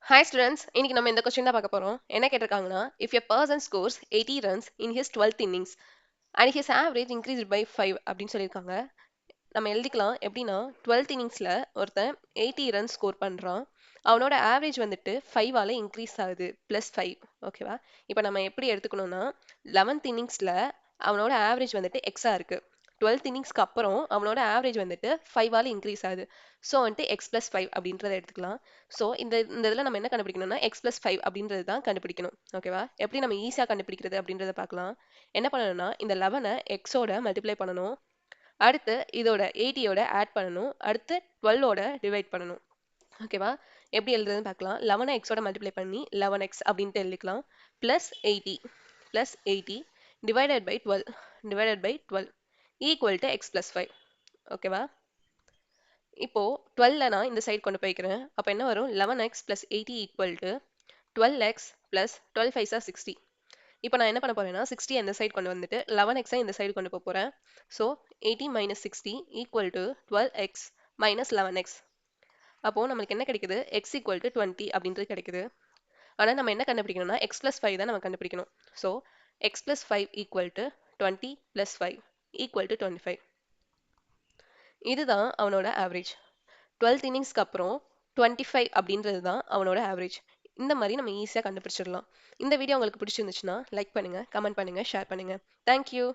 Hi students, இன்னைக்கு நம்ம இந்த கொஸ்டின் தான் பார்க்க போறோம். என்ன கேட்டிருக்காங்கன்னா, if a person scores 80 runs in his 12th innings and his average increased by 5 அப்படின்னு சொல்லியிருக்காங்க. நம்ம எழுதிக்கலாம் எப்படின்னா 12th இன்னிங்ஸ்ல ஒருத்தன் 80 ரன் ஸ்கோர் பண்றான். அவனோட ஆவரேஜ் வந்துட்டு 5 ஆல இன்க்ரீஸ் ஆகுது +5. ஓகேவா? இப்போ நம்ம எப்படி எடுத்துக்கணும்னா 11th இன்னிங்ஸ்ல அவனோட ஆவரேஜ் வந்துட்டு எக்ஸா இருக்கு. 12th இன்னிங்ஸ்க்கு அப்புறம் அவனோட ஆவரேஜ் வந்துட்டு 5 ஆல இன்க்ரீஸ் ஆகுது. ஸோ வந்துட்டு x+5 அப்படின்றத எடுத்துக்கலாம். ஸோ இந்த இதில் நம்ம என்ன கண்டுபிடிக்கணும்னா x+5 அப்படின்றது தான் கண்டுபிடிக்கணும். ஓகேவா? எப்படி நம்ம ஈஸியாக கண்டுபிடிக்கிறது அப்படின்றத பார்க்கலாம். என்ன பண்ணணும்னா இந்த 11 எக்ஸோட மல்டிப்ளை பண்ணணும். அடுத்து இதோட 80யோட ஆட் பண்ணணும். அடுத்து 12ஓட டிவைட் பண்ணணும். ஓகேவா? எப்படி எழுதுறதுன்னு பார்க்கலாம். 11 எக்ஸோட மல்டிப்ளை பண்ணி 11x அப்படின்ட்டு எழுதிக்கலாம். +80 divided by 12 equal to x+5. ஓகேவா? இப்போ 12 நான் இந்த சைடு கொண்டு போய்க்கிறேன். அப்போ என்ன வரும்? 11x + 80 equal to 12x + 12 5 60. இப்போ நான் என்ன பண்ண போறேன்னா 60 இந்த சைடு கொண்டு வந்துட்டு 11x இந்த சைடு கொண்டு போக போறேன். So 80 - 60 equal to 12x - 11x. அப்போ நம்மளுக்கு என்ன கிடைக்குது? x ஈக்குவல் டு 20 அப்படின்றது கிடைக்குது. ஆனால் நம்ம என்ன கண்டுபிடிக்கணும்னா x+5 தான் நம்ம கண்டுபிடிக்கணும். So x+5 equal to 20 + 5 equal to 25. இதுதான் அவனோட ஆவரேஜ். 12th இன்னிங்ஸ்க்கு அப்புறம் 25 அப்படின்றது தான் அவனோட ஆவரேஜ். இந்த மாதிரி நம்ம ஈஸியாக கண்டுபிடிச்சிடலாம். இந்த வீடியோ உங்களுக்கு பிடிச்சிருந்துச்சுன்னா லைக் பண்ணுங்க, கமெண்ட் பண்ணுங்க, ஷேர் பண்ணுங்க. தேங்க்யூ.